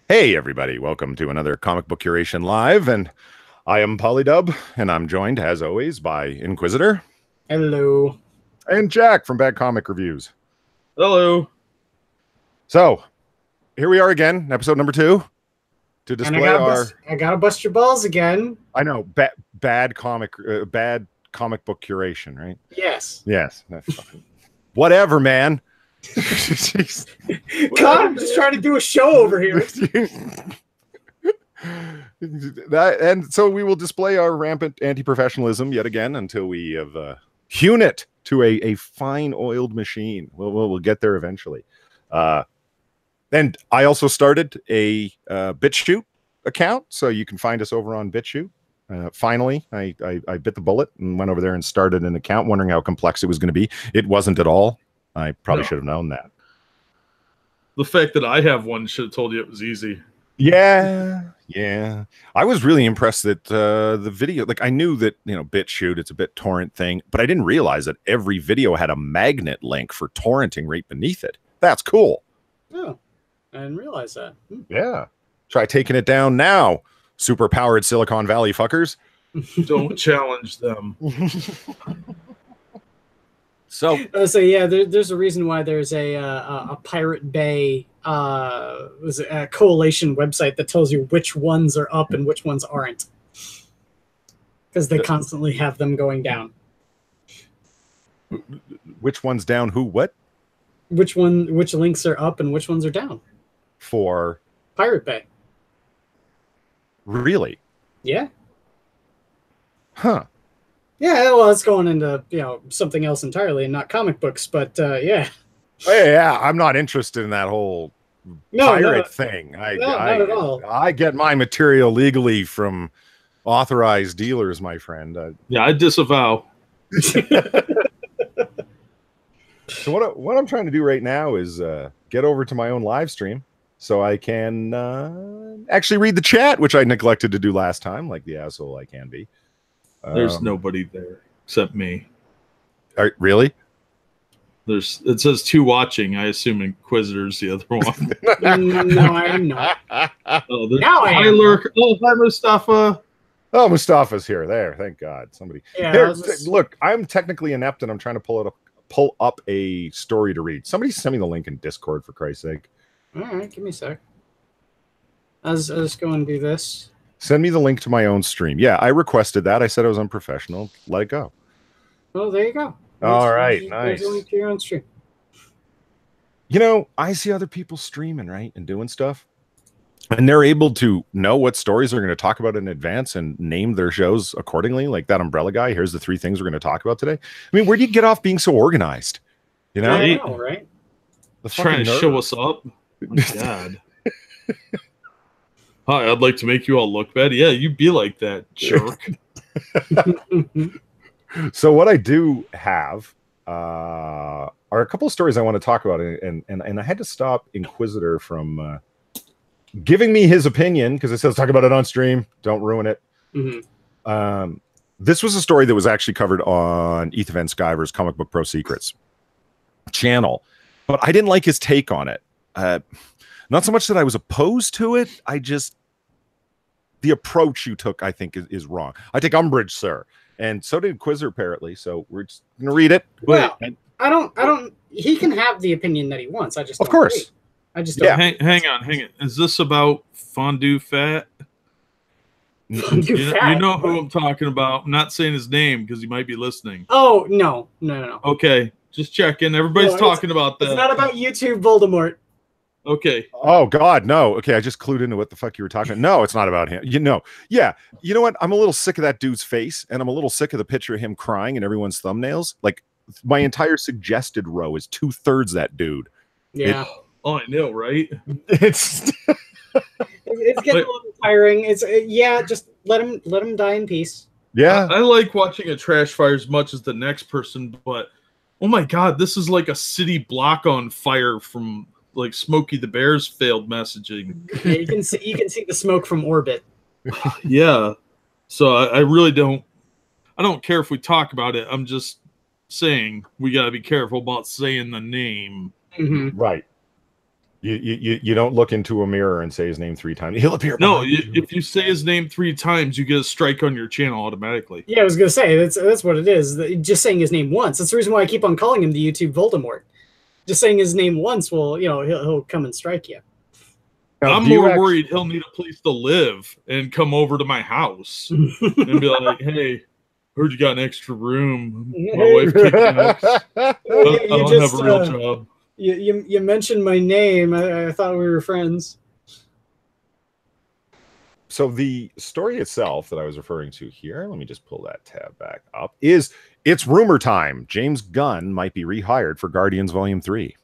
Hey everybody, welcome to another Comic Book Curation Live, and I am Polydub, and I'm joined, as always, by Inquisitor. Hello. And Jack from Bad Comic Reviews. Hello. So, here we are again, episode number 2, to display I gotta bust your balls again. I know, bad comic book curation, right? Yes. Yes. Whatever, man. God, I'm just trying to do a show over here. And so we will display our rampant anti-professionalism yet again until we have hewn it to a fine oiled machine. We'll get there eventually. And I also started a BitChute account, so you can find us over on BitChute. Finally, I bit the bullet and went over there and started an account, wondering how complex it was going to be. It wasn't at all. I probably should have known that. The fact that I have one should have told you it was easy. Yeah. I was really impressed that the video, like I knew that, BitChute, it's a BitTorrent thing, but I didn't realize that every video had a magnet link for torrenting right beneath it. That's cool. Oh, I didn't realize that. Yeah. Try taking it down now, super powered Silicon Valley fuckers. Don't challenge them. So yeah, there's a reason why there's a Pirate Bay was a coalition website that tells you which ones are up and which ones aren't, because they constantly have them going down. Which one's down? Who? What? Which links are up and which ones are down? For Pirate Bay. Really? Yeah. Huh. Yeah, well, it's going into something else entirely and not comic books, but yeah. Yeah, I'm not interested in that whole pirate thing. Not at all. I get my material legally from authorized dealers, my friend. Yeah, I disavow. So what I'm trying to do right now is get over to my own live stream so I can actually read the chat, which I neglected to do last time, like the asshole I can be. There's nobody there except me. Really? It says 2 watching. I assume Inquisitor's the other one. No, I am not. Oh, now I am. Oh, hi, Mustafa. Oh, Mustafa's here. There, thank God. Somebody. Yeah, here, look, I'm technically inept, and I'm trying to pull up a story to read. Somebody send me the link in Discord, for Christ's sake. All right, give me a sec. I'll just go and do this. Send me the link to my own stream. Yeah, I requested that. I said I was unprofessional. Let it go. Well, there you go. All right, nice. There's a link to your own stream. I see other people streaming, right, and doing stuff, and they're able to know what stories they're going to talk about in advance and name their shows accordingly. Like that Umbrella guy. Here's the 3 things we're going to talk about today. I mean, where do you get off being so organized? I know, right? Trying to show us up. My God. Hi, I'd like to make you all look bad. Yeah, you be like that, jerk. So what I do have are a couple of stories I want to talk about, and I had to stop Inquisitor from giving me his opinion because it says talk about it on stream. Don't ruin it. Mm-hmm. This was a story that was actually covered on Ethan Van Sciver's Comic Book Pro Secrets channel, but I didn't like his take on it. Not so much that I was opposed to it. The approach you took, I think, is wrong. I take umbrage, sir. And so did Inquisitor, apparently. So we're just going to read it. Well, I don't. He can have the opinion that he wants. I just don't of course. agree. I just don't. Yeah. Hang on. Is this about Fondue Fat? You know who I'm talking about. I'm not saying his name because he might be listening. Oh, no. Okay, just checking. Everybody's talking about that. It's not about YouTube Voldemort. Okay. Oh God, no. Okay, I just clued into what the fuck you were talking about. No, it's not about him. Yeah. You know what? I'm a little sick of that dude's face, and I'm a little sick of the picture of him crying in everyone's thumbnails. Like my entire suggested row is 2/3 that dude. Yeah. I know, right? It's it's getting a little tiring. Just let him die in peace. Yeah. I like watching a trash fire as much as the next person, but oh my God, this is like a city block on fire from like Smokey the Bear's failed messaging. Yeah, you can see the smoke from orbit. Yeah. So I really don't care if we talk about it. I'm just saying we gotta be careful about saying the name. Mm-hmm. Right. You don't look into a mirror and say his name 3 times. He'll appear. No, if you say his name 3 times, you get a strike on your channel automatically. Yeah, I was gonna say that's what it is. Just saying his name once. That's the reason why I keep on calling him the YouTube Voldemort. Just saying his name once will, he'll come and strike you. Now, I'm more worried he'll need a place to live and come over to my house and be like, "Hey, heard you got an extra room. My wife kicked out. I don't have a real job." You mentioned my name. I thought we were friends. So the story itself that I was referring to here, let me just pull that tab back up, it's rumor time. James Gunn might be rehired for Guardians Volume 3.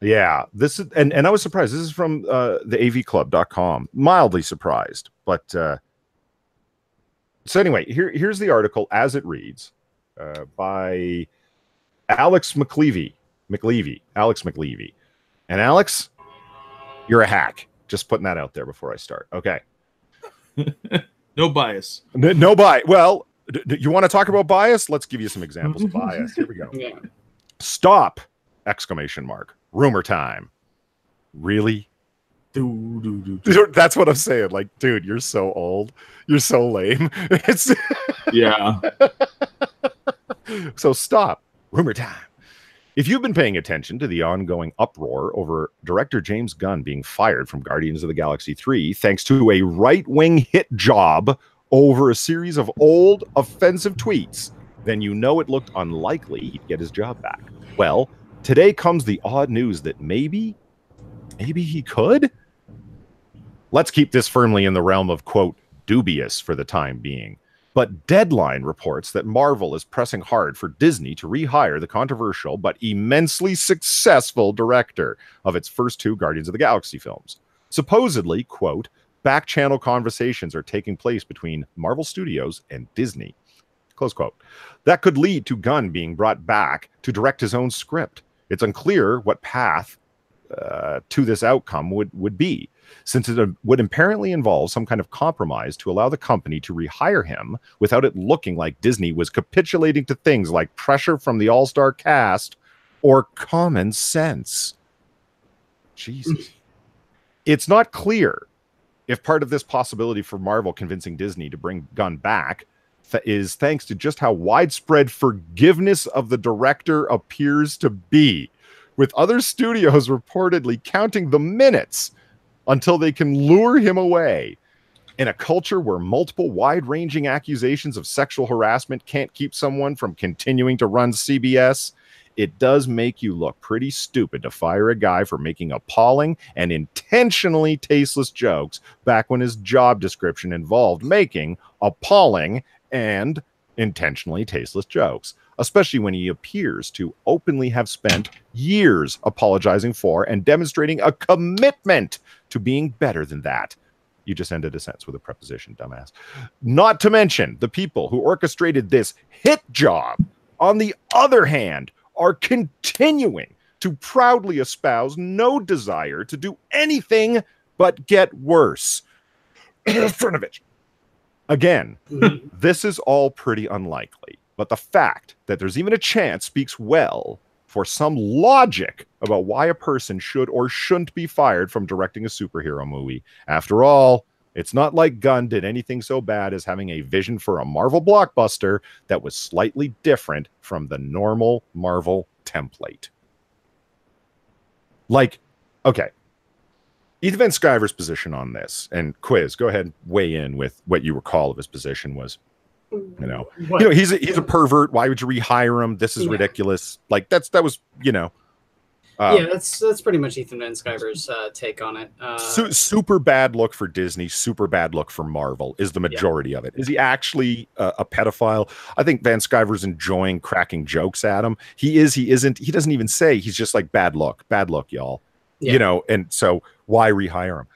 Yeah, this is, and I was surprised. This is from the avclub.com. Mildly surprised, but so anyway, here's the article as it reads by Alex McLeavy. Alex McLeavy. And Alex, you're a hack. Just putting that out there before I start. Okay. No bias. No bias. Well, you want to talk about bias? Let's give you some examples of bias. Here we go. Yeah. Stop! Exclamation mark. Rumor time. Really? That's what I'm saying. Like, dude, you're so old. You're so lame. It's yeah. So stop. Rumor time. If you've been paying attention to the ongoing uproar over director James Gunn being fired from Guardians of the Galaxy 3 thanks to a right-wing hit job over a series of old, offensive tweets, then you know it looked unlikely he'd get his job back. Well, today comes the odd news that maybe he could? Let's keep this firmly in the realm of, quote, dubious for the time being. But Deadline reports that Marvel is pressing hard for Disney to rehire the controversial but immensely successful director of its first 2 Guardians of the Galaxy films. Supposedly, quote, back-channel conversations are taking place between Marvel Studios and Disney, close quote. That could lead to Gunn being brought back to direct his own script. It's unclear what path to this outcome would be, since it would apparently involve some kind of compromise to allow the company to rehire him without it looking like Disney was capitulating to things like pressure from the all-star cast or common sense. Jesus. It's not clear if part of this possibility for Marvel convincing Disney to bring Gunn back is thanks to just how widespread forgiveness of the director appears to be, with other studios reportedly counting the minutes until they can lure him away. In a culture where multiple wide-ranging accusations of sexual harassment can't keep someone from continuing to run CBS, it does make you look pretty stupid to fire a guy for making appalling and intentionally tasteless jokes back when his job description involved making appalling and intentionally tasteless jokes, especially when he appears to openly have spent years apologizing for and demonstrating a commitment to being better than that. You just ended a sentence with a preposition, dumbass. Not to mention the people who orchestrated this hit job, on the other hand, are continuing to proudly espouse no desire to do anything but get worse. Cernovich. Again, this is all pretty unlikely, but the fact that there's even a chance speaks well for some logic about why a person should or shouldn't be fired from directing a superhero movie. After all, it's not like Gunn did anything so bad as having a vision for a Marvel blockbuster that was slightly different from the normal Marvel template. Like, okay, Ethan Van Sciver's position on this, and Quiz, go ahead and weigh in with what you recall of his position was. He's a pervert. Why would you rehire him? This is ridiculous. Like that was. That's pretty much Ethan Van Sciver's take on it. Super bad look for Disney. Super bad look for Marvel is the majority of it. Is he actually a pedophile? I think Van Sciver's enjoying cracking jokes at him. He is. He isn't. He doesn't even say. He's just like bad luck, y'all. Yeah. And so why rehire him?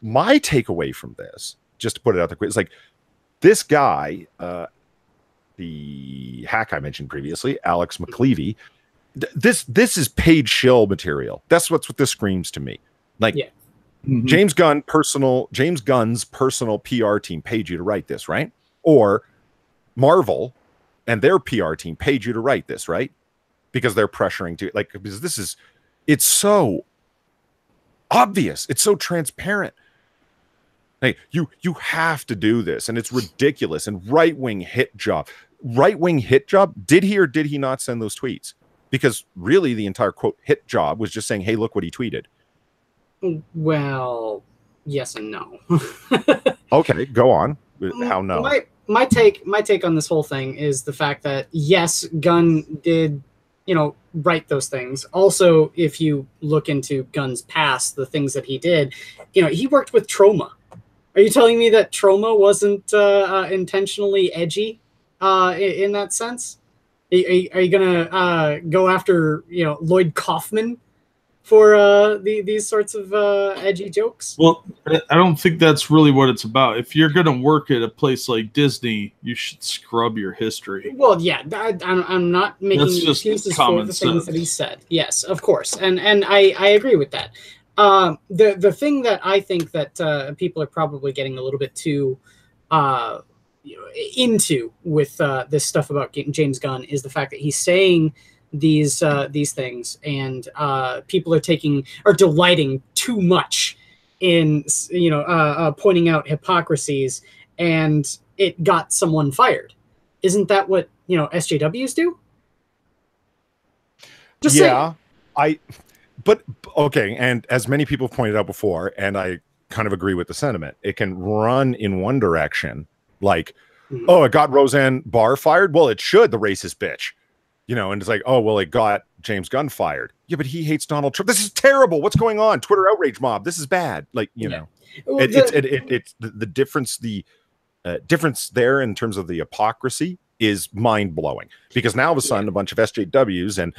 My takeaway from this, just to put it out there, is like this guy, the hack I mentioned previously, Alex McLeavy. This is paid shill material. That's what this screams to me. Like James Gunn's personal PR team paid you to write this, right? Or Marvel and their PR team paid you to write this, right? Because they're pressuring to, like, because this is it's so obvious. It's so transparent. Hey, you have to do this, and it's ridiculous. And right-wing hit job. Right-wing hit job, did he or did he not send those tweets? Because really the entire quote hit job was just saying, hey, look what he tweeted. Well, yes and no. Okay, go on. How no? My take on this whole thing is the fact that yes, Gunn did, write those things. Also, if you look into Gunn's past, the things that he did, he worked with Troma. Are you telling me that Troma wasn't intentionally edgy in that sense? Are you gonna go after Lloyd Kaufman for these sorts of edgy jokes? Well, I don't think that's really what it's about. If you're gonna work at a place like Disney, you should scrub your history. Well, yeah, I'm not making excuses for the things that he said. Yes, of course, and I agree with that. The thing that I think that people are probably getting a little bit too into with this stuff about James Gunn is the fact that he's saying these things, and people are delighting too much in pointing out hypocrisies, and it got someone fired. Isn't that what SJWs do? Just yeah, saying. But okay, and as many people pointed out before, and I kind of agree with the sentiment, it can run in one direction. Like, oh, it got Roseanne Barr fired. Well, it should, the racist bitch. And it's like, oh, well, it got James Gunn fired. Yeah, but he hates Donald Trump. This is terrible. What's going on? Twitter outrage mob. This is bad. Like, know, it's the difference. The difference there in terms of the hypocrisy is mind blowing, because now all of a sudden a bunch of SJWs and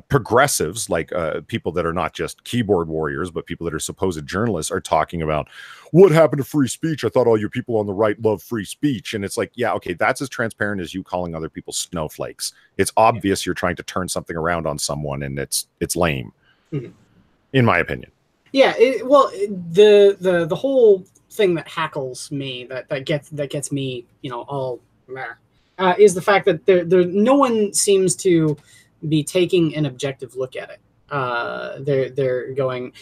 progressives, like people that are not just keyboard warriors, but people that are supposed journalists, are talking about what happened to free speech. I thought all you people on the right love free speech. And it's like, yeah, okay, that's as transparent as you calling other people snowflakes. It's obvious you're trying to turn something around on someone, and it's lame, in my opinion. Yeah, the whole thing that hackles me, that gets me, all is the fact that there no one seems to be taking an objective look at it. They're going,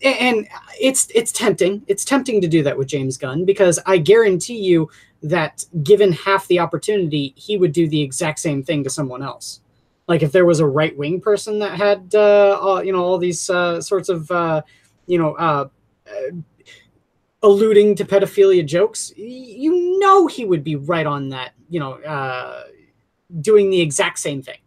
and it's tempting. It's tempting to do that with James Gunn, because I guarantee you that given half the opportunity, he would do the exact same thing to someone else. Like if there was a right-wing person that had all these sorts of alluding to pedophilia jokes, he would be right on that, doing the exact same thing.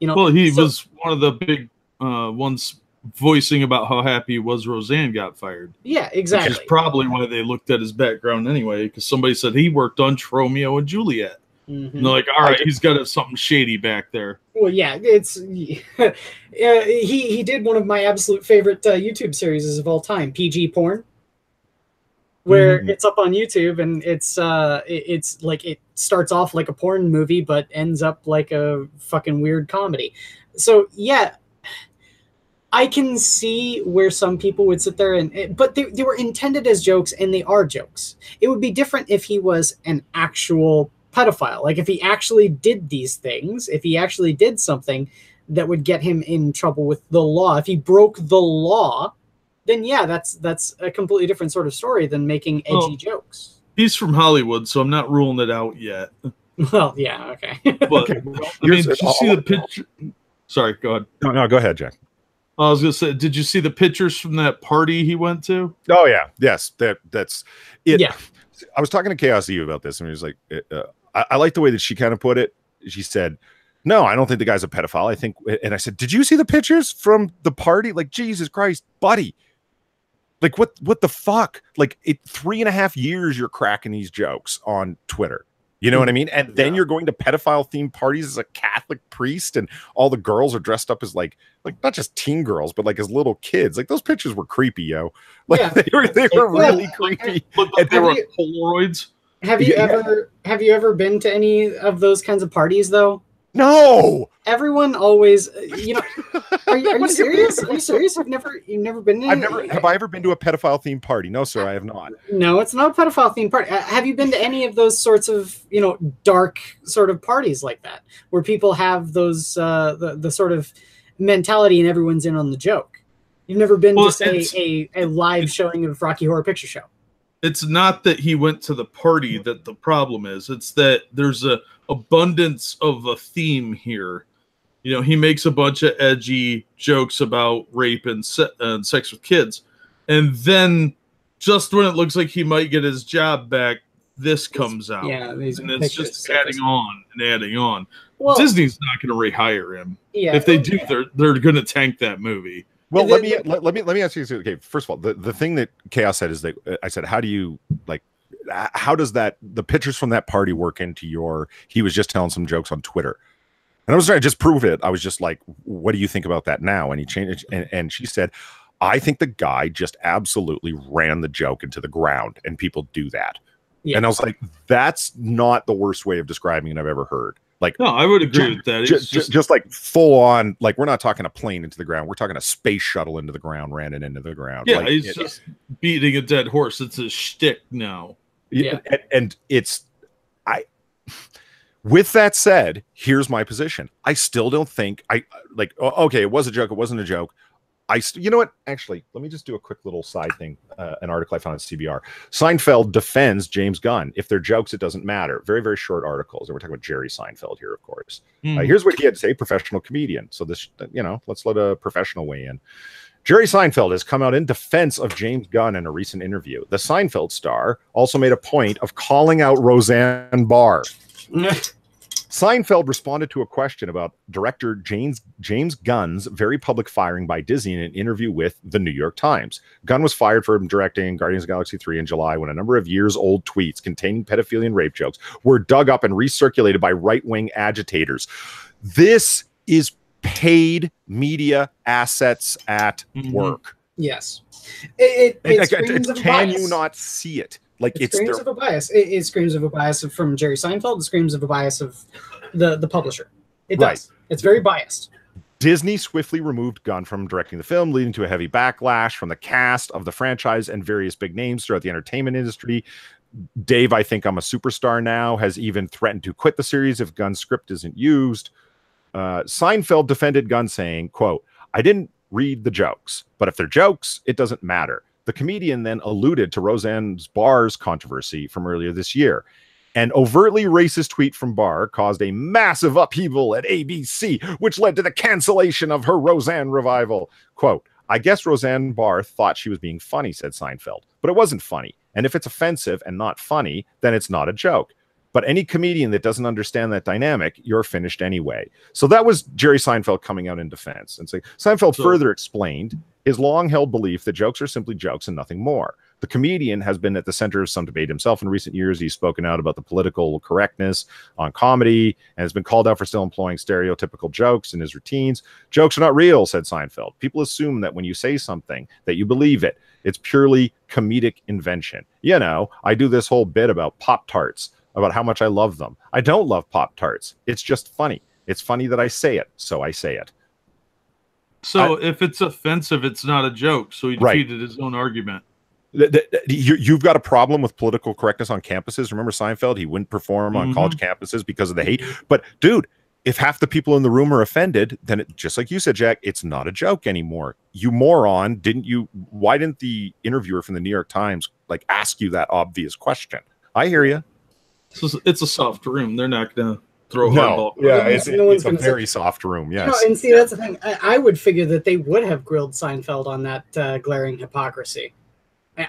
Well, he was one of the big ones voicing about how happy he was Roseanne got fired. Yeah, exactly. Which is probably why they looked at his background anyway, because somebody said he worked on Romeo and Juliet. And they're like, all right, he's got something shady back there. Well, yeah, it's he did one of my absolute favorite YouTube series of all time, PG Porn, where it's up on YouTube, and it's like, it starts off like a porn movie but ends up like a fucking weird comedy. So yeah, I can see where some people would sit there but they were intended as jokes, and they are jokes. It would be different if he was an actual pedophile. Like if he actually did these things, if he actually did something that would get him in trouble with the law, if he broke the law, then yeah, that's a completely different sort of story than making edgy jokes. He's from Hollywood, so I'm not ruling it out yet. Well, yeah, okay. But I mean, did you see the picture? Sorry, go ahead. No, go ahead, Jack. I was gonna say, did you see the pictures from that party he went to? Oh yeah, yes, that's it. Yeah, I was talking to Chaos Eve about this, and he was like, I like the way that she kind of put it. She said, no, I don't think the guy's a pedophile. I think, and I said, did you see the pictures from the party? Like, Jesus Christ, buddy. Like, what the fuck? Like, 3.5 years you're cracking these jokes on Twitter. You know what I mean? And then you're going to pedophile-themed parties as a Catholic priest, and all the girls are dressed up as like not just teen girls, but like as little kids. Like, those pictures were creepy, yo. Like, yeah. they were really creepy. And they were Polaroids. Have you ever been to any of those kinds of parties though? No. Everyone always, are you serious? Are you serious? You've never been to Have I ever been to a pedophile themed party? No, sir, I have not. No, it's not a pedophile themed party. Have you been to any of those sorts of, dark sort of parties like that, where people have those the sort of mentality and everyone's in on the joke. You've never been to say a live showing of Rocky Horror Picture Show. It's not that he went to the party that the problem is. It's that there's a abundance of a theme here. You know, he makes a bunch of edgy jokes about rape and sex with kids. And then just when it looks like he might get his job back, this comes out. Yeah, and it's just adding on and adding on. Well, Disney's not going to rehire him. Yeah, if they do, they're going to tank that movie. Well, let me ask you. Okay, first of all, the thing that Chaos said is that I said, how do you how does the pictures from that party work into your? He was just telling some jokes on Twitter, and I was trying to just prove it. I was just like, what do you think about that now? And he changed it, and she said, I think the guy just absolutely ran the joke into the ground, and people do that. Yeah. And I was like, that's not the worst way of describing it I've ever heard. Like, no, I would agree with that. Just like full on, like, we're not talking a plane into the ground. We're talking a space shuttle into the ground, ran it into the ground. Yeah, like, he's just beating a dead horse. It's a shtick now. Yeah. And it's, with that said, here's my position. I still don't think okay, it was a joke. It wasn't a joke. You know what? Actually, let me just do a quick little side thing. An article I found at CBR. Seinfeld defends James Gunn. If they're jokes, it doesn't matter. Very, very short articles. And we're talking about Jerry Seinfeld here, of course. Here's what he had to say, professional comedian. So this, let's let a professional weigh in. Jerry Seinfeld has come out in defense of James Gunn in a recent interview. The Seinfeld star also made a point of calling out Roseanne Barr. Seinfeld responded to a question about director James Gunn's very public firing by Disney in an interview with the New York Times. Gunn was fired for directing Guardians of the Galaxy 3 in July when a number of years-old tweets containing pedophilia and rape jokes were dug up and recirculated by right-wing agitators. This is paid media assets at work. Yes. It screams of a can bias. You not see it? Like it screams of a bias. It screams of a bias from Jerry Seinfeld. It screams of a bias of the publisher. It does. It's very biased. Disney swiftly removed Gunn from directing the film, leading to a heavy backlash from the cast of the franchise and various big names throughout the entertainment industry. Dave, I Think I'm a Superstar Now, has even threatened to quit the series if Gunn's script isn't used. Seinfeld defended Gunn, saying, quote, I didn't read the jokes, but if they're jokes, it doesn't matter. The comedian then alluded to Roseanne Barr's controversy from earlier this year. An overtly racist tweet from Barr caused a massive upheaval at ABC, which led to the cancellation of her Roseanne revival. Quote, I guess Roseanne Barr thought she was being funny, said Seinfeld, but it wasn't funny. And if it's offensive and not funny, then it's not a joke. But any comedian that doesn't understand that dynamic, you're finished anyway. So that was Jerry Seinfeld coming out in defense. And so Seinfeld further explained his long-held belief that jokes are simply jokes and nothing more. The comedian has been at the center of some debate himself in recent years. He's spoken out about the political correctness on comedy and has been called out for still employing stereotypical jokes in his routines. Jokes are not real, said Seinfeld. People assume that when you say something, that you believe it. It's purely comedic invention. You know, I do this whole bit about Pop-Tarts, about how much I love them. I don't love Pop-Tarts. It's just funny. It's funny that I say it, so I say it. So if it's offensive, it's not a joke. So he defeated his own argument. You've got a problem with political correctness on campuses. Remember Seinfeld? He wouldn't perform on college campuses because of the hate. But dude, if half the people in the room are offended, then just like you said, Jack, it's not a joke anymore. You moron, why didn't the interviewer from the New York Times ask you that obvious question? I hear you. It's a soft room. They're not going to throw hardball. Yeah, it's a very soft room. Yes. And see, that's the thing. I would figure that they would have grilled Seinfeld on that glaring hypocrisy.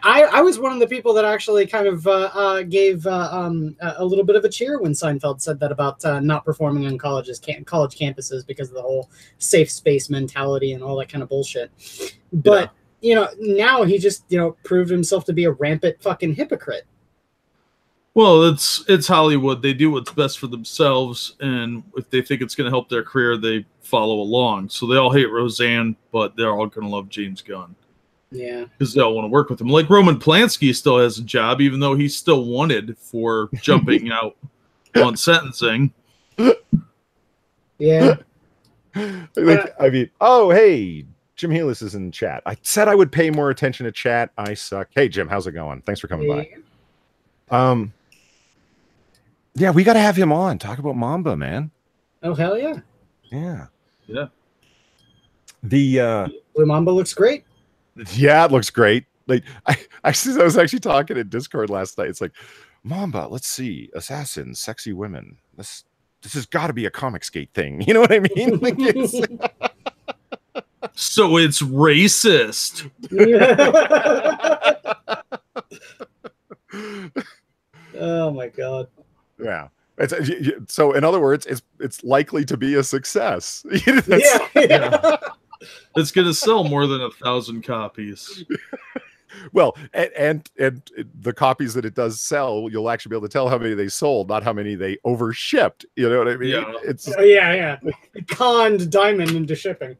I was one of the people that actually kind of gave a little bit of a cheer when Seinfeld said that about not performing on college campuses because of the whole safe space mentality and all that kind of bullshit. But now he just proved himself to be a rampant fucking hypocrite. Well, it's Hollywood. They do what's best for themselves, and if they think it's going to help their career, they follow along. So they all hate Roseanne, but they're all going to love James Gunn. Yeah, because they all want to work with him. Like Roman Polanski still has a job, even though he's still wanted for jumping out on sentencing. Yeah. I mean, oh, hey, Jim Healis is in chat. I said I would pay more attention to chat. I suck. Hey, Jim, how's it going? Thanks for coming by. Yeah, we got to have him on. Talk about Mamba, man. Oh, hell yeah. Yeah. Yeah. Blue Mamba looks great. Yeah, it looks great. Like I was actually talking in Discord last night. It's like, Mamba, let's see, assassins, sexy women. This has got to be a Comicsgate thing. You know what I mean? Like so it's racist. Oh my god. Yeah. So in other words, it's likely to be a success. Yeah. It's going to sell more than 1,000 copies. Well, and the copies that it does sell, you'll actually be able to tell how many they sold, not how many they overshipped. You know what I mean? Yeah. It's yeah. It conned Diamond into shipping.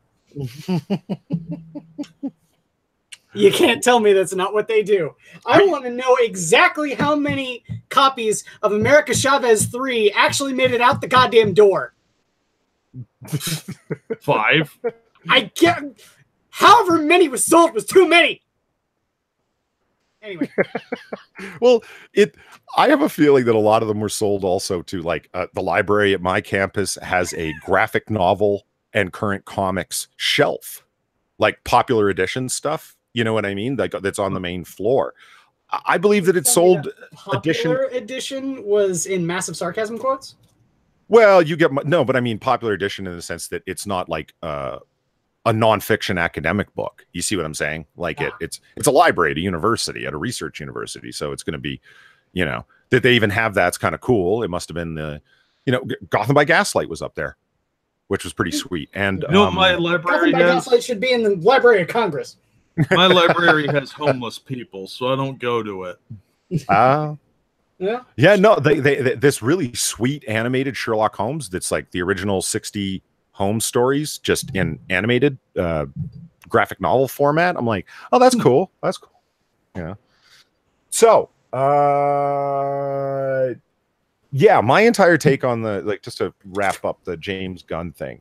You can't tell me that's not what they do. I want to know exactly how many copies of America Chavez 3 actually made it out the goddamn door. 5. I can't. However many was sold was too many. Anyway. Well, I have a feeling that a lot of them were sold also to like the library at my campus has a graphic novel and current comics shelf, like popular edition stuff. You know what I mean? Like that's on the main floor. I believe that it sold popular edition was in massive sarcasm quotes. Well, you get no, but I mean popular edition in the sense that it's not like a nonfiction academic book. You see what I'm saying? Like it's a library at a university, at a research university. So it's going to be, you know, that they even have that's kind of cool. It must have been the, you know, Gotham by Gaslight was up there, which was pretty sweet. And you know, my library Gotham by Gaslight should be in the Library of Congress. My library has homeless people, so I don't go to it. Yeah, no, they this really sweet animated Sherlock Holmes that's like the original 60 Holmes stories, just in animated graphic novel format. I'm like, oh, that's cool. That's cool. Yeah. So, yeah, my entire take on the, like, just to wrap up the James Gunn thing.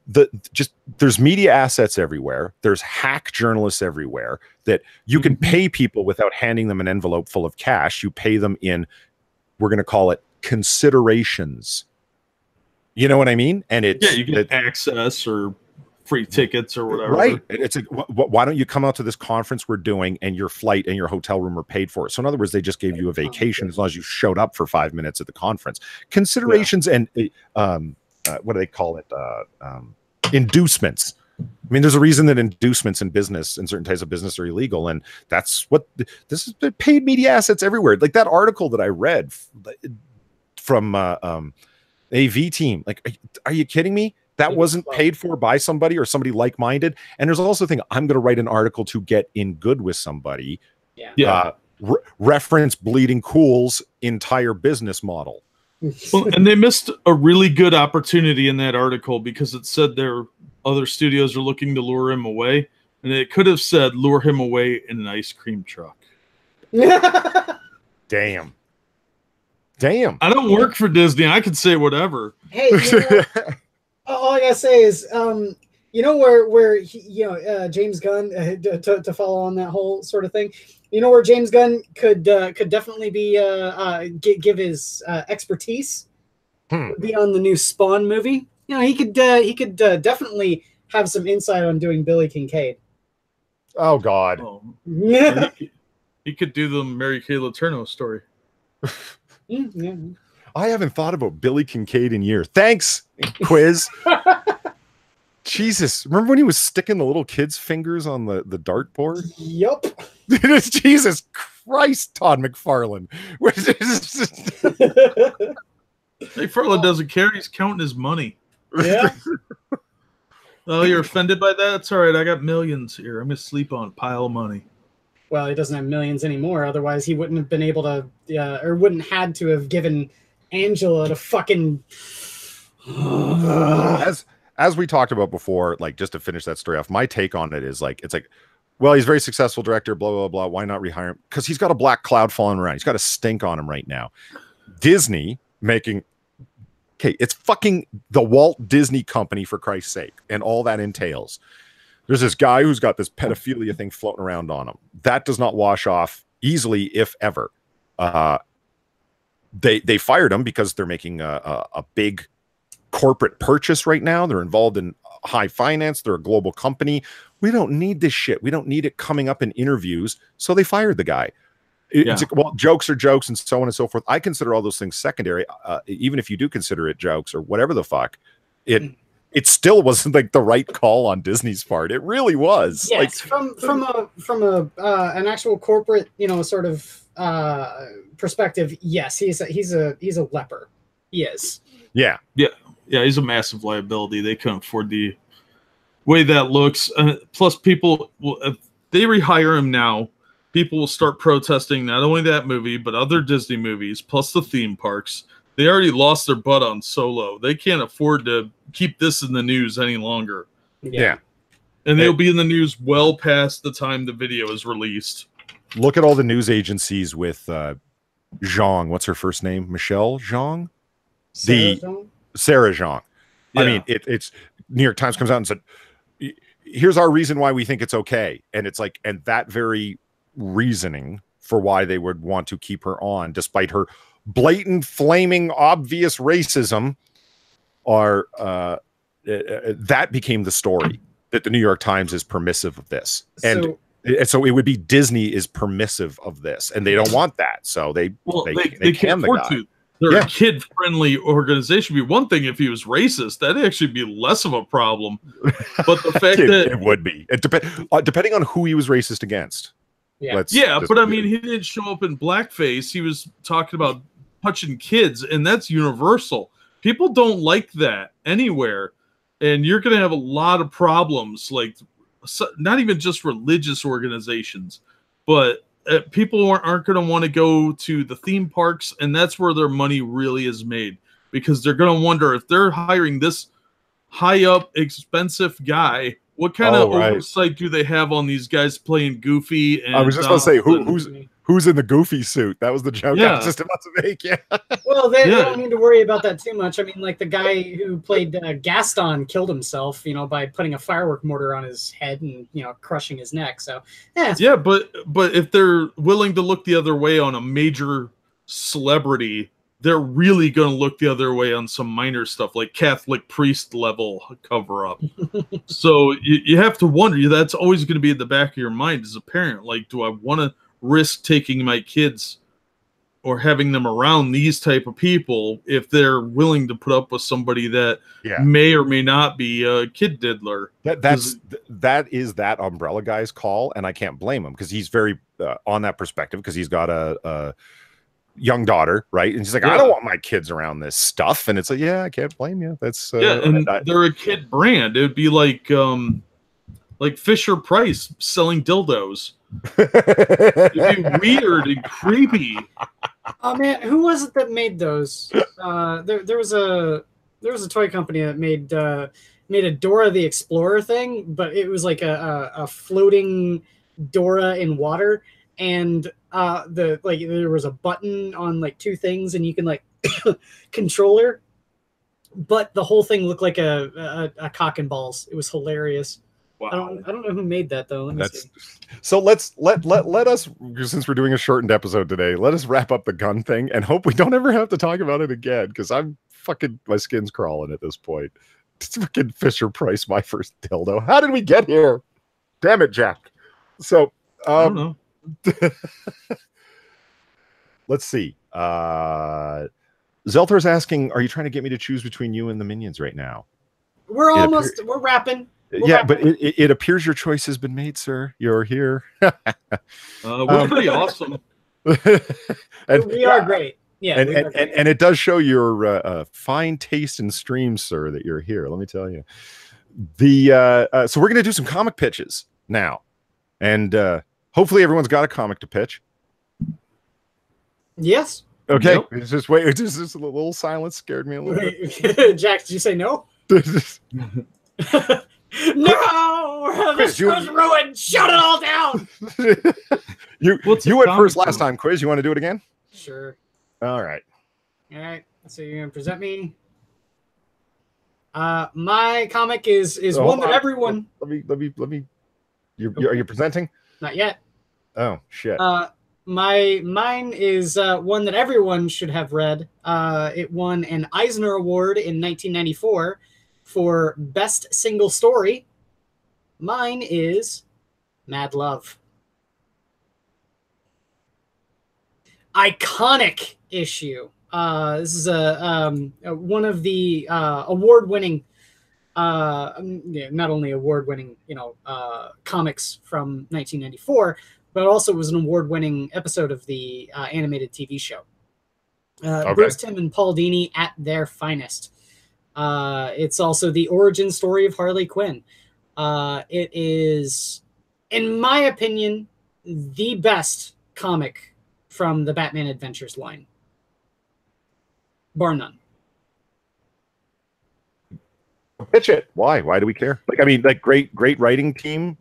There's media assets everywhere. There's hack journalists everywhere that you can pay people without handing them an envelope full of cash. You pay them in, we're going to call it considerations. You know what I mean? And it's, you get access or free tickets or whatever. Right. It's like, why don't you come out to this conference we're doing and your flight and your hotel room are paid for? So in other words, they just gave you a vacation as long as you showed up for 5 minutes at the conference. Considerations and what do they call it? Inducements. I mean, there's a reason that inducements in business and certain types of business are illegal. And that's what this is, paid media assets everywhere. Like that article that I read from AV Team. Like, are you kidding me? That wasn't paid for by somebody or somebody like-minded. And there's also a thing, I'm going to write an article to get in good with somebody. Reference Bleeding Cool's entire business model. Well, and they missed a really good opportunity in that article because it said their other studios are looking to lure him away, and it could have said lure him away in an ice cream truck. Damn. I don't work for Disney. I could say whatever. Hey, you know, all I gotta say is, you know where James Gunn, to follow on that whole sort of thing, you know where James Gunn could definitely be give his expertise would be on the new Spawn movie. You know, he could definitely have some insight on doing Billy Kincaid. Oh God. He could do the Mary Kay Letourneau story. Yeah. I haven't thought about Billy Kincaid in years. Thanks, Quiz. Jesus, remember when he was sticking the little kids' fingers on the dartboard? Yup. Jesus Christ, Todd McFarlane. McFarlane doesn't care. He's counting his money. Yeah. Oh, you're offended by that? It's all right. I got millions here. I'm going to sleep on a pile of money. Well, he doesn't have millions anymore. Otherwise, he wouldn't have been able to, or wouldn't had to have given Angela to fucking. As we talked about before, like just to finish that story off, my take on it is like, it's like, well, he's a very successful director, blah, blah, blah. Why not rehire him? Because he's got a black cloud falling around. He's got a stink on him right now. Disney making, okay, it's fucking the Walt Disney Company, for Christ's sake, and all that entails. There's this guy who's got this pedophilia thing floating around on him. That does not wash off easily, if ever. They fired him because they're making a big corporate purchase right now. They're involved in high finance. They're a global company. We don't need this shit. We don't need it coming up in interviews. So they fired the guy. It's like, well, jokes are jokes and so on and so forth. I consider all those things secondary. Even if you do consider it jokes or whatever the fuck, it still wasn't like the right call on Disney's part. It really was. Yes, like, from an actual corporate, sort of perspective. Yes, he's a leper. He is. Yeah. He's a massive liability. They couldn't afford the way that looks. Plus, people will, if they rehire him now, people will start protesting not only that movie but other Disney movies, plus the theme parks. They already lost their butt on Solo. They can't afford to keep this in the news any longer. Yeah. And they'll be in the news well past the time the video is released. Look at all the news agencies with Zhang. What's her first name? Michelle Zhang? Sarah Zhang. Yeah. I mean, it's New York Times comes out and said, here's our reason why we think it's okay. And it's like, and that very reasoning for why they would want to keep her on, despite her blatant, flaming, obvious racism, are that became the story that the New York Times is permissive of this. And so it would be Disney is permissive of this, and they don't want that. So they can't afford to. They're a kid-friendly organization. It'd be one thing if he was racist. That'd actually be less of a problem. But the fact that it would be, depending on who he was racist against. But I mean, he didn't show up in blackface. He was talking about touching kids, and that's universal. People don't like that anywhere, and you're going to have a lot of problems. Like, not even just religious organizations, but people aren't going to want to go to the theme parks, and that's where their money really is made, because they're going to wonder if they're hiring this high up, expensive guy. What kind of oversight do they have on these guys playing Goofy? And I was just going to say, who's in the Goofy suit? That was the joke I was just about to make. Yeah. Well, they don't need to worry about that too much. I mean, like the guy who played Gaston killed himself, by putting a firework mortar on his head and crushing his neck. So but if they're willing to look the other way on a major celebrity, they're really going to look the other way on some minor stuff like Catholic priest level cover up. So you have to wonder, that's always going to be in the back of your mind as a parent. Like, do I want to risk taking my kids or having them around these type of people if they're willing to put up with somebody that may or may not be a kid diddler? That is that umbrella guy's call, and I can't blame him, because he's very on that perspective, because he's got a young daughter, right? And she's like, I don't want my kids around this stuff. And it's like, I can't blame you. That's and they're a kid brand. It would be like Fisher Price selling dildos. It'd be weird and creepy. Oh man, who was it that made those? There was a toy company that made a Dora the Explorer thing, but it was like a floating Dora in water, and there was a button on like two things, and you can control her, but the whole thing looked like a cock and balls. It was hilarious. Wow. I don't know who made that though. Let me see. So let us, since we're doing a shortened episode today, let us wrap up the gun thing and hope we don't ever have to talk about it again, because I'm fucking, my skin's crawling at this point. It's fucking Fisher Price, my first dildo. How did we get here? Damn it, Jack. So I don't know. Let's see. Zelthor's asking, are you trying to get me to choose between you and the minions right now? We're wrapping. But it appears your choice has been made, sir. You're here. We're pretty awesome. And we are great. Yeah, and it does show your fine taste in streams, sir, that you're here. Let me tell you. So we're going to do some comic pitches now, and hopefully everyone's got a comic to pitch. Yes. Okay. Nope. It's just wait. It's just a little silence scared me a little bit. Jack, did you say no? No, this was ruined. Shut it all down. You went first last time, Quiz. You want to do it again? Sure. All right. So you're gonna present me. My comic is one that everyone. Let me. Are you presenting? Not yet. Oh shit. Mine is one that everyone should have read. It won an Eisner Award in 1994. For best single story, mine is Mad Love. Iconic issue. This is one of the award-winning, not only award-winning, comics from 1994, but also was an award-winning episode of the animated TV show. Bruce Timm and Paul Dini at their finest. It's also the origin story of Harley Quinn. It is, in my opinion, the best comic from the Batman Adventures line, bar none. Pitch it. Why? Why do we care? Like, I mean, like, great writing team.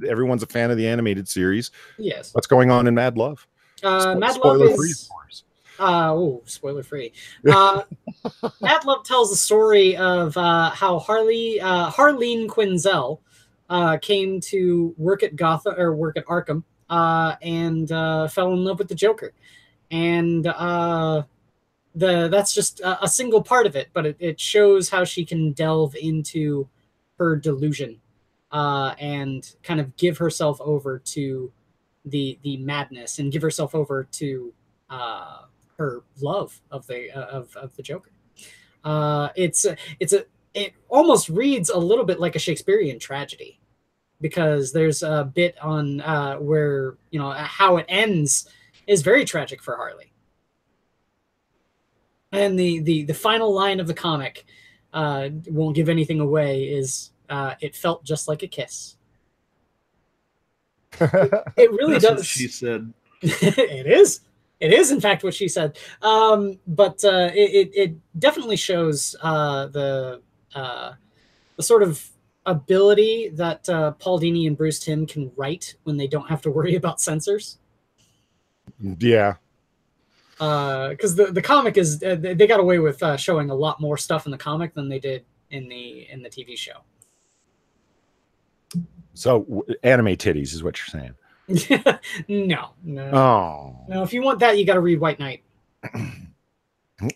Everyone's a fan of the animated series. Yes. What's going on in Mad Love? Mad Love is spoiler free. Mad Love tells the story of how Harleen Quinzel came to work at Gotham or work at Arkham and fell in love with the Joker, and that's just a single part of it, but it shows how she can delve into her delusion and kind of give herself over to the madness and give herself over to her love of the Joker. It almost reads a little bit like a Shakespearean tragedy, because there's a bit on where how it ends is very tragic for Harley. And the final line of the comic, won't give anything away, is it felt just like a kiss. It really does. What she said. It is in fact what she said. But it definitely shows the sort of ability that Paul Dini and Bruce Timm can write when they don't have to worry about censors. Yeah. Because the comic is they got away with showing a lot more stuff in the comic than they did in the TV show. So anime titties is what you're saying. No. Oh. No, if you want that, you got to read White Knight.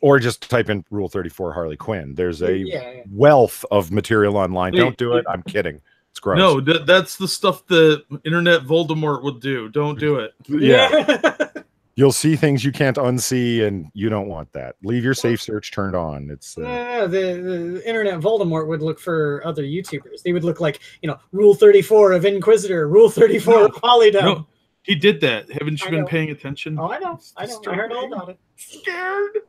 Or just type in Rule 34 Harley Quinn. There's a wealth of material online. Don't do it. I'm kidding. It's gross. No, that's the stuff the internet Voldemort would do. Don't do it. Yeah. You'll see things you can't unsee, and you don't want that. Leave your safe search turned on. It's the internet Voldemort would look for other YouTubers. They would look like, Rule 34 of Inquisitor, Rule 34 of Polydome. No, he did that. Haven't you been paying attention? Oh, I know. I heard all about it. Scared.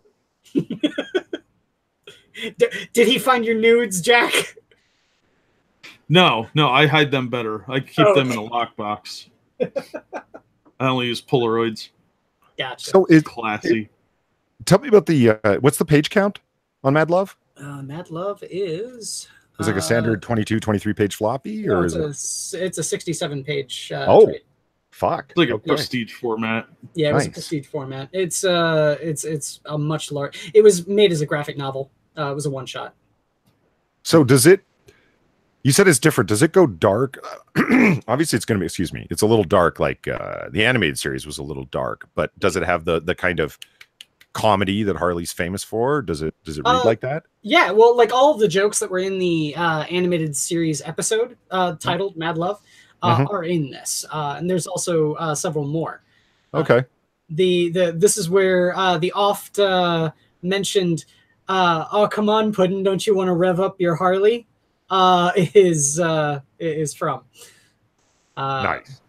Did he find your nudes, Jack? No, I hide them better. I keep them in a lockbox. I only use Polaroids. Gotcha. So classy. Tell me about the what's the page count on Mad Love? Mad Love is like a standard 22, 23 page floppy, or is it's a 67 page. Trade. Fuck! It's like a prestige format. Yeah, it was a prestige format. It's a much larger. It was made as a graphic novel. It was a one shot. So does it? You said it's different. Does it go dark? Obviously, it's going to be. Excuse me. It's a little dark, like the animated series was a little dark. But does it have the kind of comedy that Harley's famous for? Does it read like that? Yeah. Well, like all of the jokes that were in the animated series episode titled "Mad Love" are in this, and there's also several more. Okay. This is where the oft mentioned, "Oh, come on, Puddin', don't you want to rev up your Harley?" is from. Nice.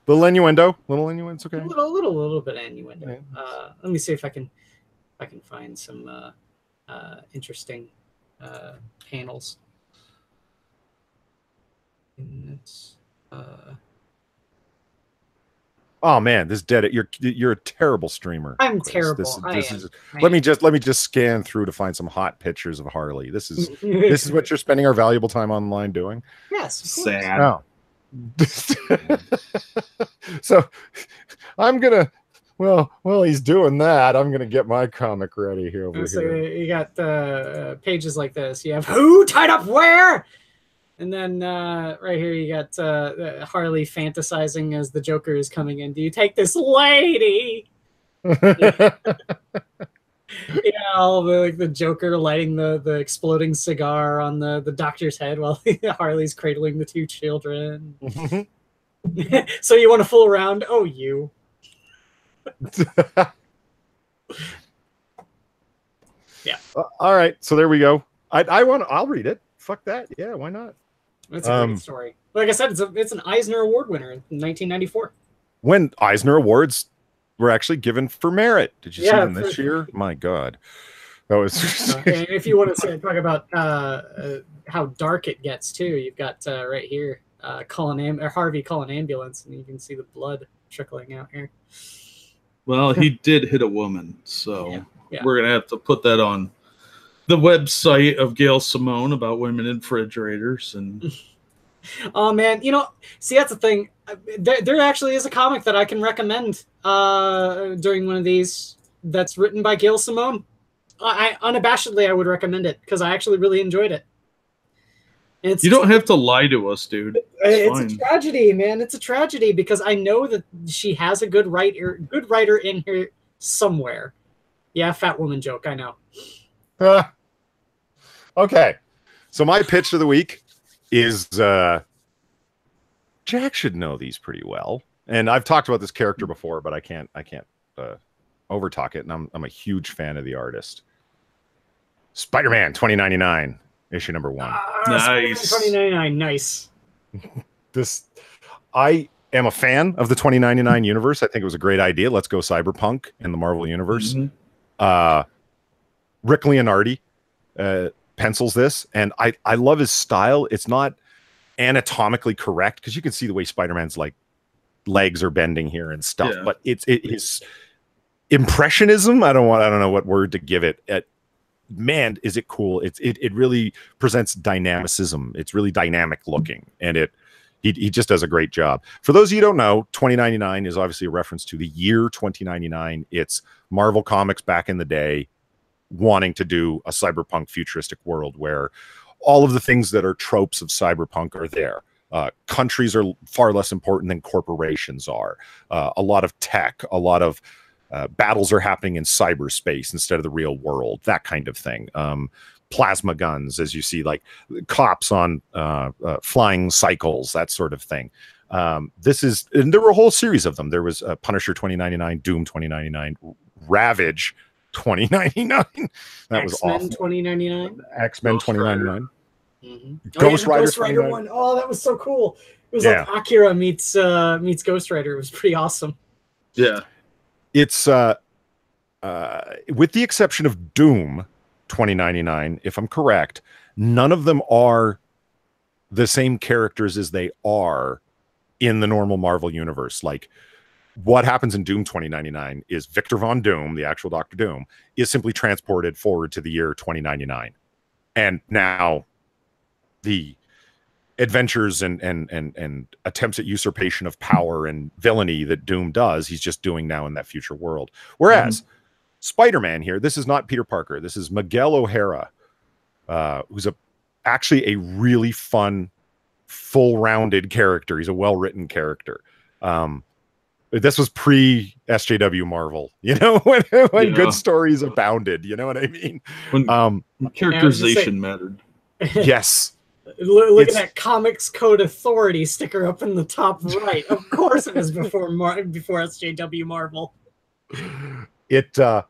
Little innuendo. Little innuendo's okay. A little bit of innuendo. Yeah. Let me see if I can find some interesting panels. Oh man, this dead. You're a terrible streamer. I'm terrible. Let me just scan through to find some hot pictures of Harley. This is what you're spending our valuable time online doing. Yes. Sad. Oh. So I'm gonna. Well, he's doing that. I'm gonna get my comic ready here. So you got pages like this. You have who tied up where. And then right here you got Harley fantasizing as the Joker is coming in. Do you take this lady? Yeah, all the like the Joker lighting the exploding cigar on the doctor's head while Harley's cradling the two children. So you want to fool around? Oh, you. Yeah. All right, so there we go. I'll read it. Fuck that. Yeah, why not? It's a great story. Like I said, it's an Eisner Award winner in 1994. When Eisner Awards were actually given for merit. Did you see them this year? My God. That was. And if you want to talk about how dark it gets too, you've got right here Harvey calling ambulance, and you can see the blood trickling out here. Well, he did hit a woman, so yeah. We're gonna have to put that on the website of Gail Simone about women in refrigerators. And oh man, see, that's the thing. There actually is a comic that I can recommend during one of these that's written by Gail Simone. I unabashedly I would recommend it because I actually really enjoyed it. You don't have to lie to us, dude. It's a tragedy, man. It's a tragedy because I know that she has a good writer in here somewhere. Yeah, fat woman joke. I know. Okay, so my pitch of the week is Jack should know these pretty well, and I've talked about this character before, but I can't overtalk it, and I'm a huge fan of the artist. Spider-Man 2099 issue number 1. Nice. 2099, nice. I am a fan of the 2099 universe. I think it was a great idea. Let's go cyberpunk in the Marvel universe. Rick Leonardi pencils this, and I love his style. It's not anatomically correct because you can see the way Spider-Man's like legs are bending here and stuff, but his impressionism. I don't know what word to give it. Man, is it cool? It really presents dynamicism. It's really dynamic looking, and he just does a great job. For those of you who don't know, 2099 is obviously a reference to the year 2099. It's Marvel Comics back in the day wanting to do a cyberpunk futuristic world where all of the things that are tropes of cyberpunk are there. Countries are far less important than corporations are. A lot of tech, a lot of battles are happening in cyberspace instead of the real world, that kind of thing. Plasma guns, as you see, like cops on flying cycles, that sort of thing. And there were a whole series of them. There was Punisher 2099, Doom 2099, Ravage 2099. That was awful. 2099. X-Men 2099. Ghost Rider one. Oh, that was so cool. It was like Akira meets Ghost Rider. It was pretty awesome. Yeah. It's with the exception of Doom 2099, if I'm correct, none of them are the same characters as they are in the normal Marvel universe. Like, what happens in Doom 2099 is Victor Von Doom, the actual Doctor Doom, is simply transported forward to the year 2099. And now the adventures and attempts at usurpation of power and villainy that Doom does, he's just doing now in that future world. Whereas Spider-Man here, this is not Peter Parker. This is Miguel O'Hara, who's actually a really fun, full-rounded character. He's a well-written character. This was pre-SJW Marvel, when good stories abounded. You know what I mean? When characterization mattered. Yes. Look at that Comics Code Authority sticker up in the top right. Of course it was before SJW Marvel. To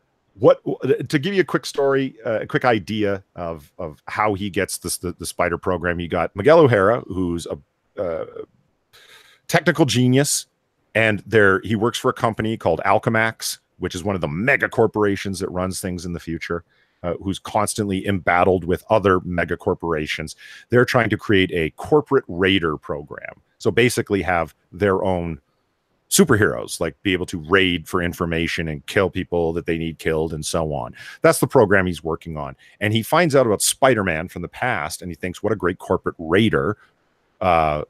give you a quick story, a quick idea of how he gets the Spider program, you got Miguel O'Hara, who's a technical genius, and he works for a company called Alchemax, which is one of the mega corporations that runs things in the future, who's constantly embattled with other mega corporations. They're trying to create a corporate raider program. So basically have their own superheroes, like be able to raid for information and kill people that they need killed and so on. That's the program he's working on. And he finds out about Spider-Man from the past, and he thinks, what a great corporate raider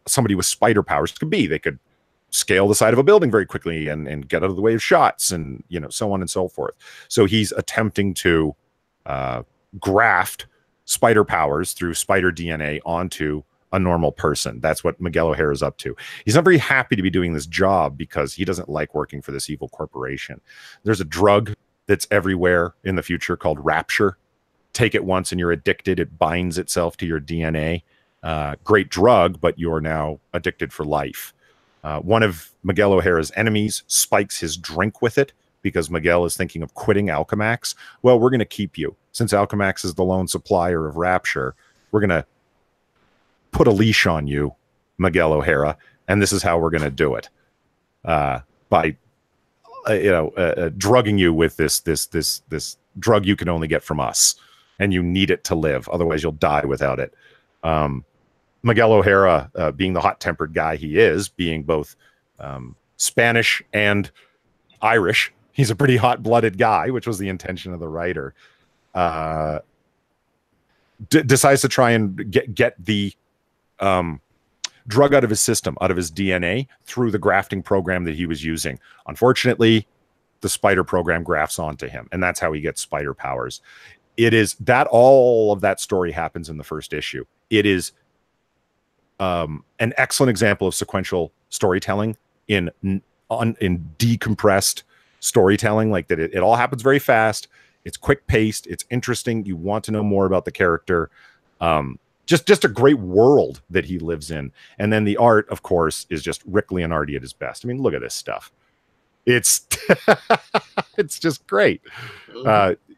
somebody with spider powers could be. They could scale the side of a building very quickly and get out of the way of shots and, so on and so forth. So he's attempting to graft spider powers through spider DNA onto a normal person. That's what Miguel O'Hara is up to. He's not very happy to be doing this job because he doesn't like working for this evil corporation. There's a drug that's everywhere in the future called Rapture. Take it once and you're addicted. It binds itself to your DNA. Great drug, but you're now addicted for life. One of Miguel O'Hara's enemies spikes his drink with it because Miguel is thinking of quitting Alchemax. Well, we're going to keep you. Since Alchemax is the lone supplier of Rapture, we're going to put a leash on you, Miguel O'Hara, and this is how we're going to do it. By drugging you with this drug you can only get from us, and you need it to live. Otherwise, you'll die without it. Miguel O'Hara, being the hot-tempered guy he is, being both Spanish and Irish, he's a pretty hot-blooded guy, which was the intention of the writer. Decides to try and get the drug out of his system, out of his DNA, through the grafting program that he was using. Unfortunately, the spider program grafts onto him, and that's how he gets spider powers. It is that all of that story happens in the first issue. It is an excellent example of sequential storytelling in decompressed storytelling, like that. It all happens very fast. It's quick paced. It's interesting. You want to know more about the character. Just a great world that he lives in. And then the art, of course, is just Rick Leonardi at his best. I mean, look at this stuff. It's it's just great.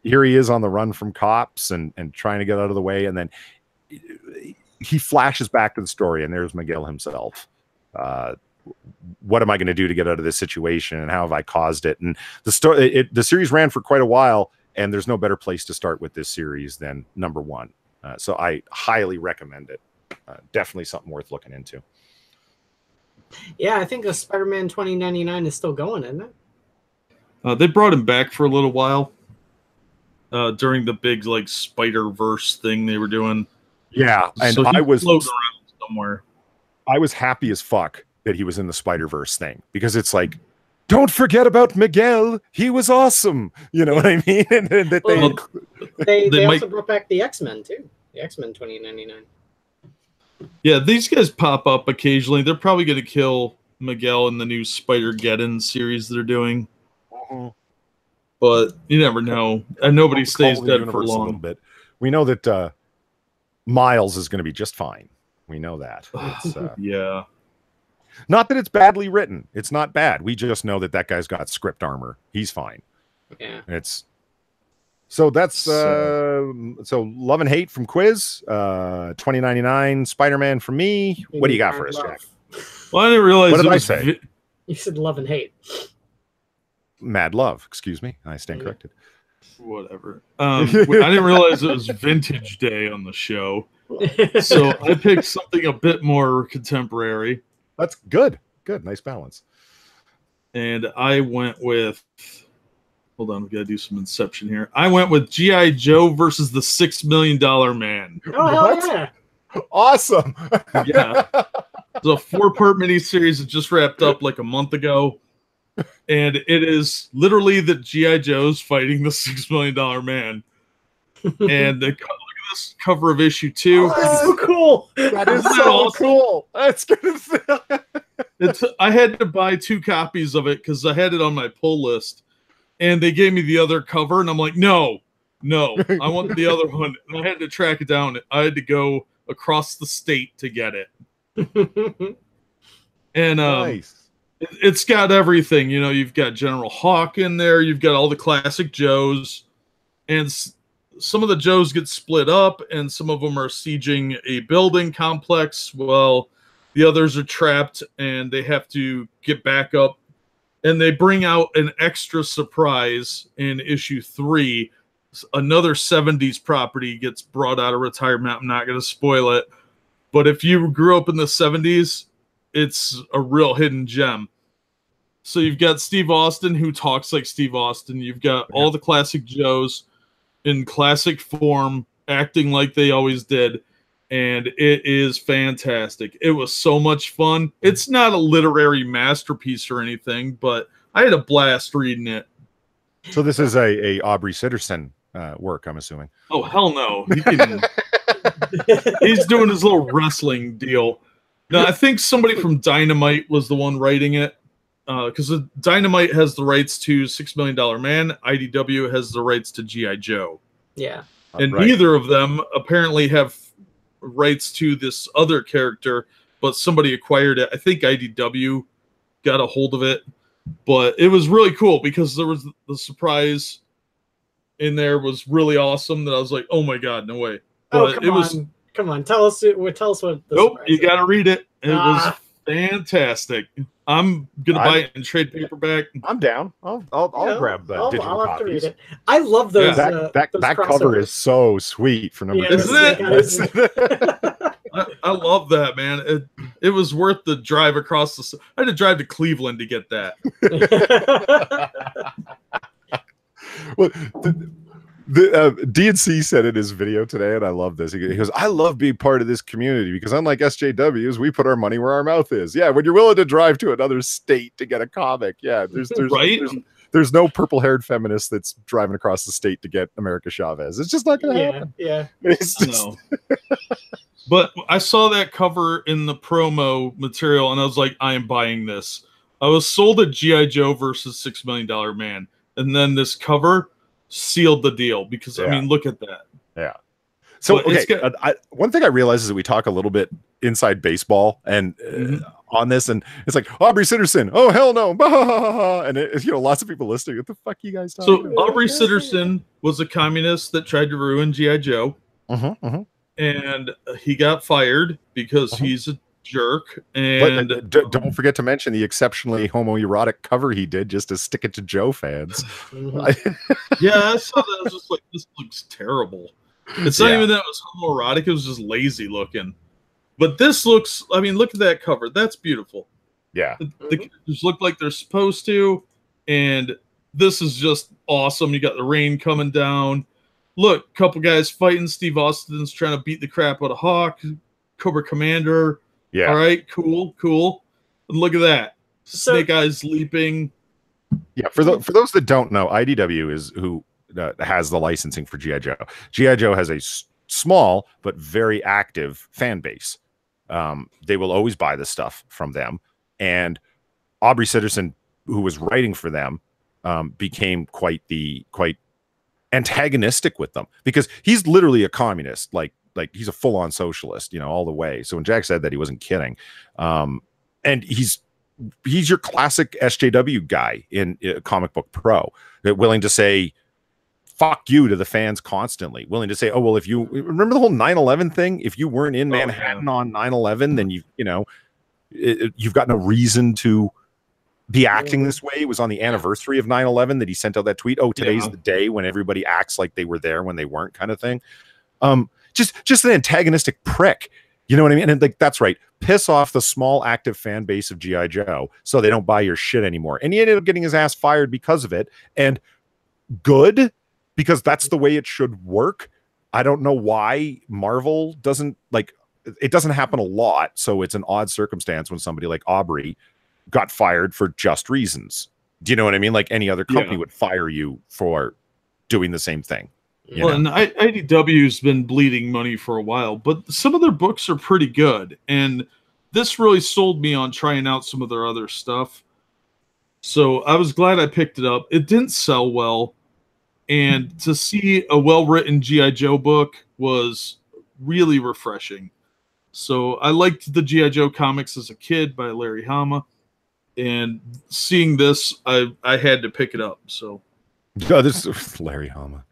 Here he is on the run from cops and trying to get out of the way. And then he flashes back to the story, and there's Miguel himself. What am I going to do to get out of this situation, and how have I caused it? And the series ran for quite a while, and there's no better place to start with this series than number 1. So I highly recommend it. Definitely something worth looking into. Yeah, I think the Spider-Man 2099 is still going, isn't it? They brought him back for a little while during the big like Spider-Verse thing they were doing. Yeah, and so I was floating around somewhere. I was happy as fuck that he was in the Spider-Verse thing, because it's like, don't forget about Miguel. He was awesome. You know what I mean? And that they also brought back the X-Men too. The X-Men 2099. Yeah, these guys pop up occasionally. They're probably going to kill Miguel in the new Spider-Geddon series they're doing. But you never know. And nobody stays dead for long. A little bit. We know that Miles is going to be just fine. We know that. Yeah. Not that it's badly written. It's not bad. We just know that guy's got script armor. He's fine. Yeah. So that's so Love and Hate from Quiz, 2099 Spider-Man from me. What do you got for us, Jack? Well, I didn't realize. What did I say? You said Love and Hate. Mad Love. Excuse me. I stand corrected. Whatever. I didn't realize it was Vintage Day on the show, so I picked something a bit more contemporary. That's good. Good. Nice balance. And I went with... Hold on, we got to do some Inception here. I went with G.I. Joe versus the $6 Million Man. Oh, yeah. Awesome. Yeah. It's a 4-part miniseries that just wrapped up like a month ago. And it is literally the G.I. Joes fighting the $6 Million Man. And look at this cover of issue 2. Oh, that's so cool. That is so cool. That's good. I had to buy 2 copies of it because I had it on my pull list. And they gave me the other cover, and I'm like, no, I want the other one. And I had to track it down. I had to go across the state to get it. And nice. It's got everything. You know, you've got General Hawk in there. You've got all the classic Joes. And some of the Joes get split up, and some of them are sieging a building complex. Well, the others are trapped, and they have to get back up. And they bring out an extra surprise in issue 3. Another 70s property gets brought out of retirement. I'm not going to spoil it. But if you grew up in the 70s, it's a real hidden gem. So you've got Steve Austin, who talks like Steve Austin. You've got all the classic Joes in classic form, acting like they always did. And it is fantastic. It was so much fun. It's not a literary masterpiece or anything, but I had a blast reading it. So this is a Aubrey Sitterson work, I'm assuming. Oh, hell no. He's doing his little wrestling deal. No, I think somebody from Dynamite was the one writing it. because Dynamite has the rights to $6 Million Man, IDW has the rights to G.I. Joe. Yeah. And neither of them apparently have rights to this other character, but somebody acquired it. I think IDW got a hold of it, but it was really cool because there was the surprise in there was really awesome that I was like, oh my God, no way. But come on. Tell us what the nope, you got to read it. It was fantastic. I'm gonna buy it in trade paperback. I'm down. I'll grab that. I'll have to read it. I love those. That cover is so sweet for number 2. Isn't it? I love that, man. It was worth the drive across the. I had to drive to Cleveland to get that. Well, the DNC said in his video today, and I love this. He goes, "I love being part of this community because unlike SJWs, we put our money where our mouth is." Yeah, when you're willing to drive to another state to get a comic, yeah, there's no purple-haired feminist that's driving across the state to get America Chavez. It's just not going to happen. Yeah, it's just... No. But I saw that cover in the promo material, and I was like, I am buying this. I was sold a G.I. Joe versus $6 Million Man, and then this cover sealed the deal because I mean, look at that. Yeah. So one thing I realize is that we talk a little bit inside baseball and on this, and it's like Aubrey Sitterson. Oh hell no! And lots of people listening. What the fuck you guys talking about? So Aubrey Sitterson was a communist that tried to ruin G.I. Joe, and he got fired because he's a jerk. And don't forget to mention the exceptionally homoerotic cover he did just to stick it to Joe fans. Yeah, I saw that. I was just like, this looks terrible. It's not even that it was homoerotic, it was just lazy looking. But this looks, I mean, look at that cover. That's beautiful. Yeah. The characters look like they're supposed to, and this is just awesome. You got the rain coming down. Look, couple guys fighting. Steve Austin's trying to beat the crap out of Hawk. Cobra Commander. Yeah. All right, cool. And look at that. Snake Eyes leaping. Yeah, for those that don't know, IDW is who has the licensing for G.I. Joe. G.I. Joe has a small but very active fan base. They will always buy the stuff from them. And Aubrey Sitterson, who was writing for them, became quite antagonistic with them because he's literally a communist, like he's a full-on socialist, all the way. So when Jack said that, he wasn't kidding. And he's your classic SJW guy in Comic Book Pro, willing to say fuck you to the fans constantly, willing to say, oh, well, if you remember the whole 9/11 thing, if you weren't in Manhattan on 9/11, then you've got no reason to be acting this way. It was on the anniversary of 9/11 that he sent out that tweet. Oh, today's the day when everybody acts like they were there when they weren't, kind of thing. Just an antagonistic prick. You know what I mean? And that's right. Piss off the small active fan base of G.I. Joe so they don't buy your shit anymore. And he ended up getting his ass fired because of it. And good, because that's the way it should work. I don't know why Marvel doesn't it doesn't happen a lot. So it's an odd circumstance when somebody like Aubrey got fired for just reasons. Do you know what I mean? Like any other company would fire you for doing the same thing. And IDW's been bleeding money for a while, but some of their books are pretty good. And this really sold me on trying out some of their other stuff. So I was glad I picked it up. It didn't sell well. And to see a well-written G.I. Joe book was really refreshing. So I liked the G.I. Joe comics as a kid by Larry Hama. And seeing this, I had to pick it up. So this is Larry Hama.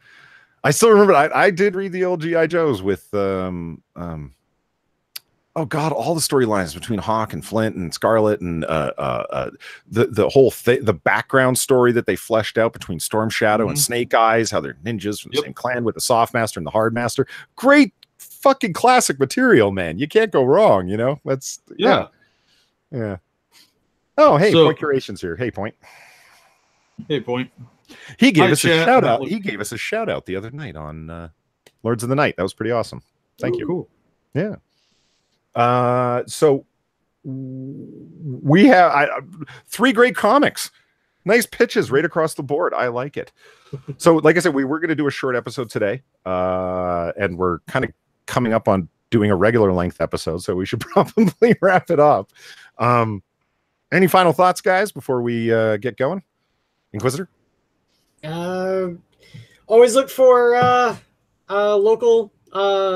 I still remember I did read the old G.I. Joes with oh god, all the storylines between Hawk and Flint and Scarlet and the whole thing, the background story that they fleshed out between Storm Shadow and Snake Eyes, how they're ninjas from the same clan with the Soft Master and the Hard Master. Great fucking classic material, man. You can't go wrong, That's yeah. Oh, hey, Point Curation's here. Hey, Point. Hey, Point. He gave us a shout out. He gave us a shout out the other night on Lords of the Night. That was pretty awesome. Thank you. Cool. Yeah. So we have 3 great comics. Nice pitches right across the board. I like it. So, like I said, we were going to do a short episode today, and we're kind of coming up on doing a regular length episode, so we should probably wrap it up. Any final thoughts, guys, before we get going? Inquisitor? Always look for local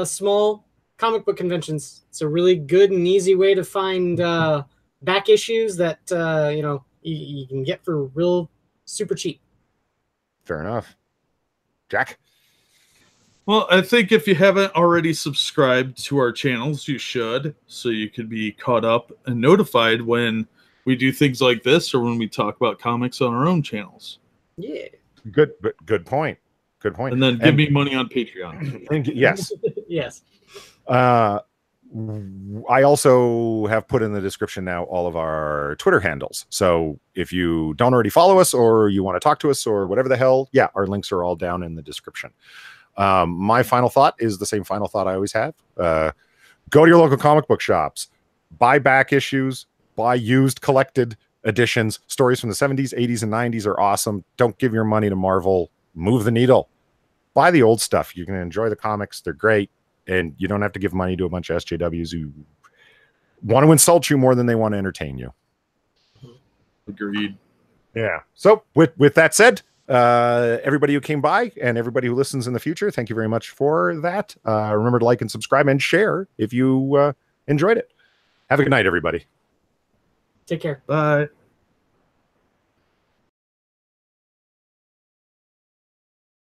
small comic book conventions. It's a really good and easy way to find back issues that you can get for real super cheap. Fair enough. Jack? Well, I think if you haven't already subscribed to our channels, you should, so you can be caught up and notified when we do things like this or when we talk about comics on our own channels. Yeah. Good point. Good point. And then give me money on Patreon. Yes. Yes. I also have put in the description now all of our Twitter handles. So if you don't already follow us or you want to talk to us or whatever the hell, yeah, our links are all down in the description. My final thought is the same final thought I always have. Go to your local comic book shops, buy back issues, buy used collected editions. Stories from the 70s, 80s, and 90s are awesome. Don't give your money to Marvel. Move the needle. Buy the old stuff. You can enjoy the comics. They're great. And you don't have to give money to a bunch of SJWs who want to insult you more than they want to entertain you. Agreed. Yeah. So with that said, everybody who came by and everybody who listens in the future, thank you very much for that. Remember to like and subscribe and share if you enjoyed it. Have a good night, everybody. Take care. Bye.